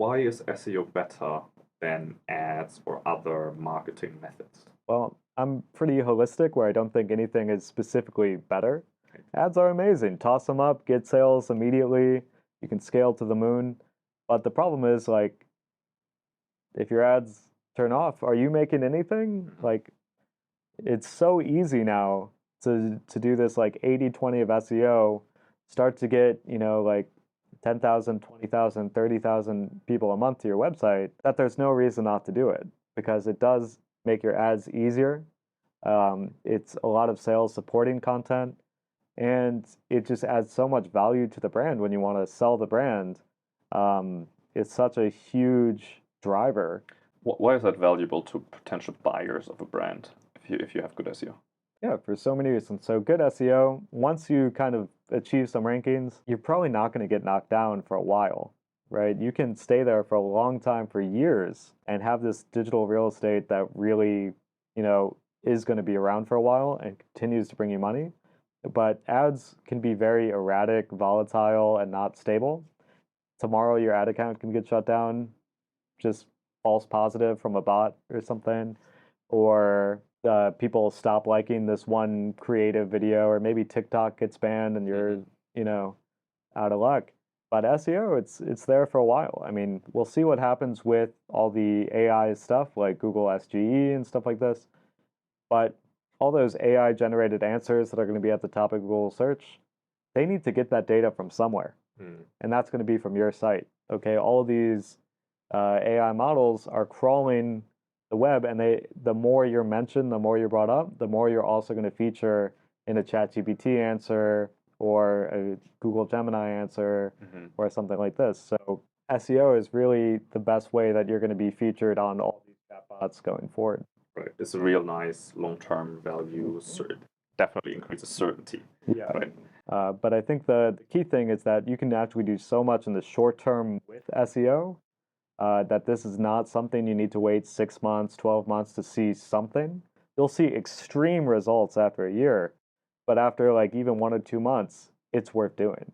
why is SEO better than ads or other marketing methods? Well, I'm pretty holistic where I don't think anything is specifically better. Okay. Ads are amazing. Toss them up, get sales immediately. You can scale to the moon. But the problem is, like, if your ads turn off, are you making anything? Like, it's so easy now to do this like 80-20 of SEO, start to get, like 10,000, 20,000, 30,000 people a month to your website, that there's no reason not to do it because it does make your ads easier. It's a lot of sales supporting content, and it just adds so much value to the brand when you want to sell the brand. It's such a huge driver. Why is that valuable to potential buyers of a brand if you have good SEO? Yeah, for so many reasons. So good SEO, once you kind of achieve some rankings, you're probably not going to get knocked down for a while, right? You can stay there for a long time, for years, and have this digital real estate that really, is going to be around for a while and continues to bring you money. But ads can be very erratic, volatile, and not stable. Tomorrow your ad account can get shut down, just false positive from a bot or something, or people stop liking this one creative video, or maybe TikTok gets banned and you're, out of luck. But SEO, it's there for a while. I mean, we'll see what happens with all the AI stuff like Google SGE and stuff like this. But all those AI generated answers that are going to be at the top of Google search, they need to get that data from somewhere. And that's going to be from your site. Okay, all of these AI models are crawling the web, and the more you're mentioned, the more you're brought up, the more you're also going to feature in a ChatGPT answer or a Google Gemini answer or something like this. So SEO is really the best way that you're going to be featured on all these chatbots going forward. Right. It's a real nice long-term value. Definitely increases certainty. Yeah. Right. But I think the key thing is that you can actually do so much in the short term with SEO that this is not something you need to wait 6 months, 12 months to see something. You'll see extreme results after a year, but after like even 1 or 2 months, it's worth doing.